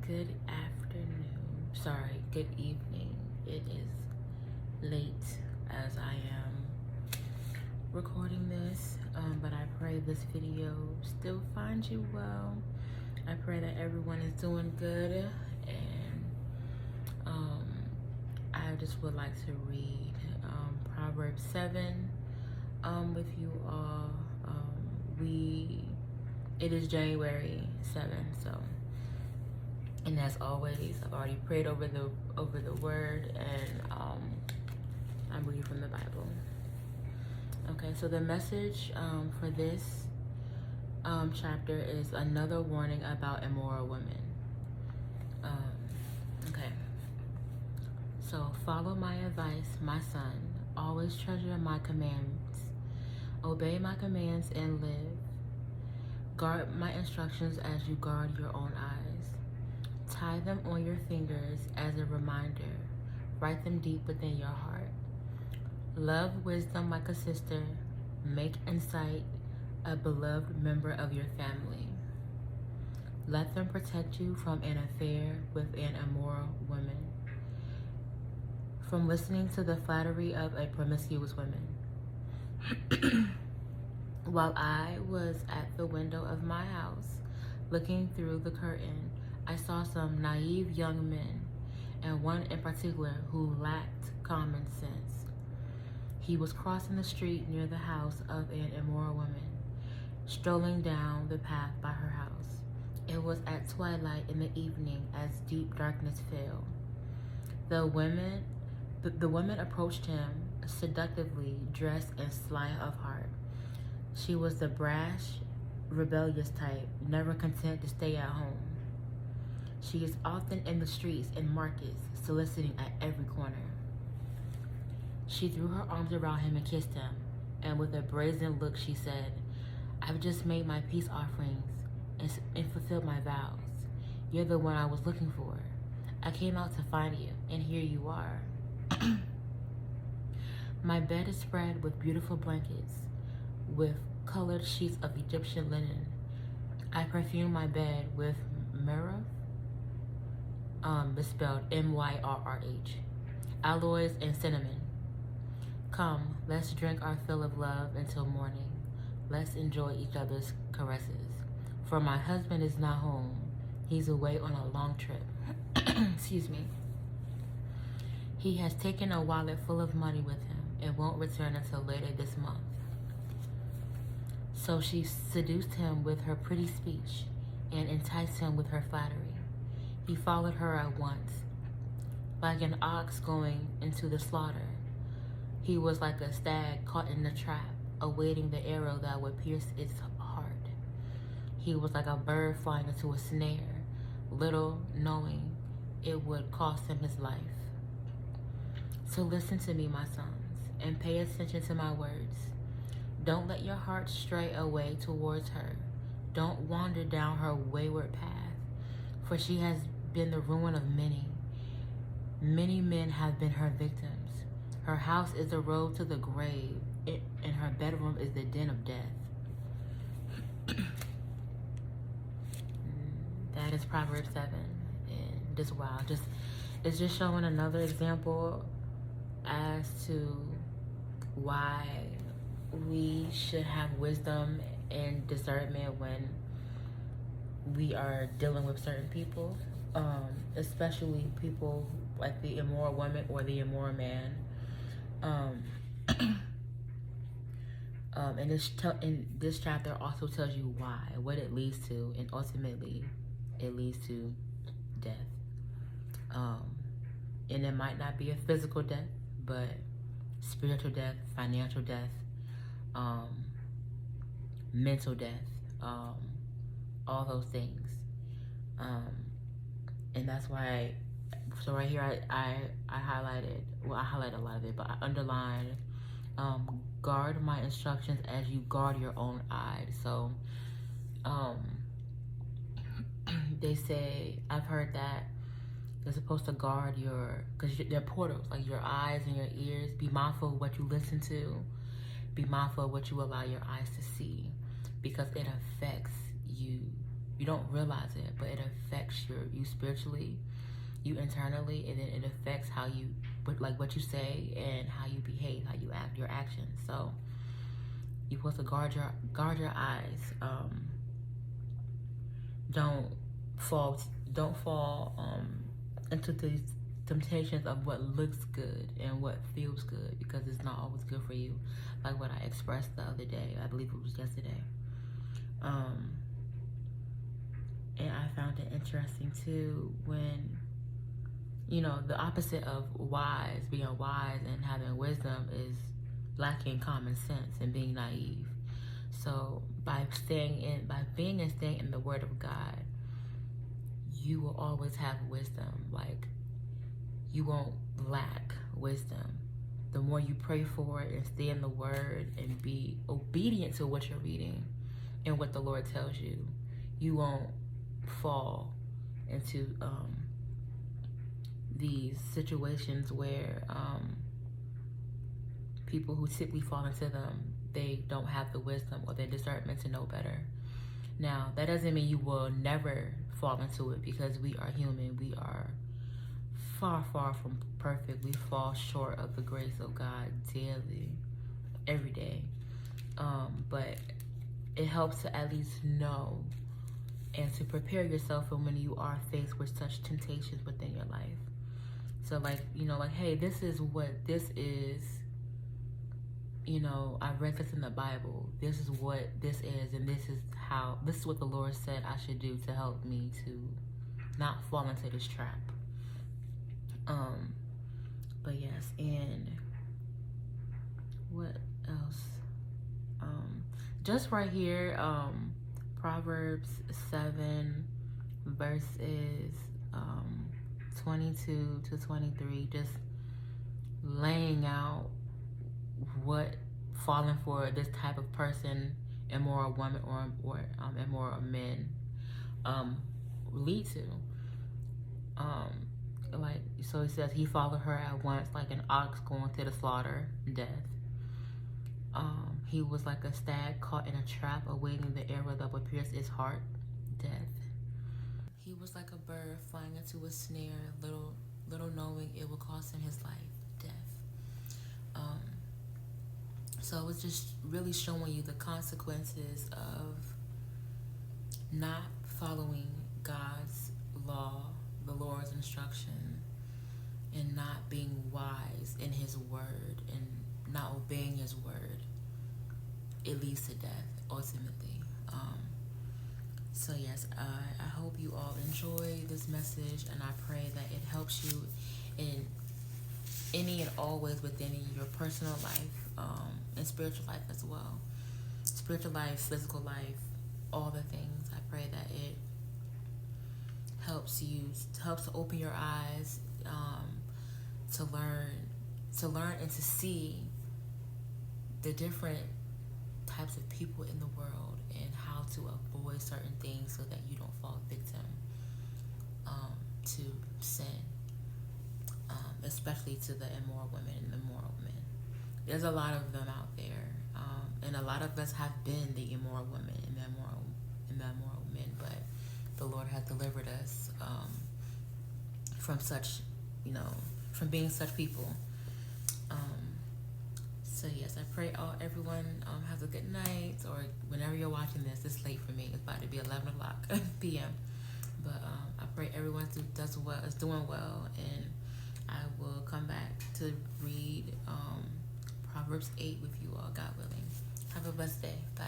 Good afternoon. Sorry, good evening. It is late as I am recording this, but I pray this video still finds you well. I pray that everyone is doing good, and I just would like to read Proverbs 7 with you all. It is January 7th, so. And as always, I've already prayed over the word, and I'm reading from the Bible. Okay, so the message for this chapter is another warning about immoral women. Okay, so follow my advice, my son. Always treasure my commands. Obey my commands and live. Guard my instructions as you guard your own eyes. Tie them on your fingers as a reminder. Write them deep within your heart. Love wisdom like a sister. Make insight a beloved member of your family. Let them protect you from an affair with an immoral woman, from listening to the flattery of a promiscuous woman. While I was at the window of my house, looking through the curtain, I saw some naive young men, and one in particular who lacked common sense. He was crossing the street near the house of an immoral woman, strolling down the path by her house. It was at twilight in the evening as deep darkness fell. The woman approached him, seductively dressed and sly of heart. She was the brash, rebellious type, never content to stay at home. She is often in the streets and markets, soliciting at every corner. She threw her arms around him and kissed him, and with a brazen look she said, "I've just made my peace offerings and fulfilled my vows. You're the one I was looking for. I came out to find you, and here you are. My bed is spread with beautiful blankets, with colored sheets of Egyptian linen. I perfume my bed with myrrh, misspelled M-Y-R-R-H, aloes and cinnamon. Come, let's drink our fill of love until morning. Let's enjoy each other's caresses. For my husband is not home. He's away on a long trip." Excuse me. "He has taken a wallet full of money with him and won't return until later this month." So she seduced him with her pretty speech and enticed him with her flattery. He followed her at once. Like an ox going into the slaughter, he was like a stag caught in a trap, awaiting the arrow that would pierce its heart. He was like a bird flying into a snare, little knowing it would cost him his life. So listen to me, my sons, and pay attention to my words. Don't let your heart stray away towards her. Don't wander down her wayward path, for she has been the ruin of many. Many men have been her victims. Her house is the road to the grave, and her bedroom is the den of death. That is Proverbs 7. And just wow, it's just showing another example as to why we should have wisdom and discernment when we are dealing with certain people, especially people like the immoral woman or the immoral man. And this chapter also tells you why, what it leads to, and ultimately it leads to death. And it might not be a physical death, but spiritual death, financial death, mental death, all those things. And that's why, so right here I highlighted, well, I highlighted a lot of it, but I underlined, guard my instructions as you guard your own eyes. So they say, I've heard that you're supposed to guard because they're portals, like your eyes and your ears. Be mindful of what you listen to. Be mindful of what you allow your eyes to see, because it affects you. You don't realize it, but it affects you spiritually, you internally, and then it affects how you, what you say and how you behave, how you act, your actions. So you're supposed to guard your eyes. Don't fall into these temptations of what looks good and what feels good, because it's not always good for you. Like what I expressed the other day, I believe it was yesterday. And I found it interesting too when, the opposite of being wise and having wisdom is lacking common sense and being naive. So by being and staying in the Word of God, you will always have wisdom. Like, you won't lack wisdom. The more you pray for it and stay in the Word and be obedient to what you're reading and what the Lord tells you, you won't fall into these situations where people who typically fall into them, they don't have the wisdom or the discernment to know better. Now, that doesn't mean you will never fall into it, because we are human. We are far, far from perfect. We fall short of the grace of God daily, every day. But it helps to at least know and to prepare yourself for when you are faced with such temptations within your life. So hey, this is what this is. I read this in the Bible. This is what this is, and this is what the Lord said I should do to help me to not fall into this trap. But yes, and what else? Just right here, Proverbs 7 verses 22 to 23, just laying out what falling for this type of person, immoral woman or immoral men, lead to. So he says, he followed her at once like an ox going to the slaughter, death. He was like a stag caught in a trap, awaiting the arrow that would pierce its heart, death. He was like a bird flying into a snare, little knowing it would cost him his life, death. So it was just really showing you the consequences of not following God's law, the Lord's instruction, and not being wise in His word and not obeying His word. It leads to death, ultimately. So yes, I hope you all enjoy this message, and I pray that it helps you in any and all ways within your personal life, and spiritual life as well. Spiritual life, physical life, all the things. I pray that it helps to open your eyes, to learn and to see the different types of people in the world and how to avoid certain things so that you don't fall victim to sin, especially to the immoral women and the moral men. There's a lot of them out there, and a lot of us have been the immoral women and the immoral men, but the Lord has delivered us from such, from being such people. So yes, I pray everyone has a good night, or whenever you're watching this. It's late for me. It's about to be 11 o'clock p.m. But I pray everyone is doing well, and I will come back to read Proverbs 8 with you all, God willing. Have a blessed day. Bye.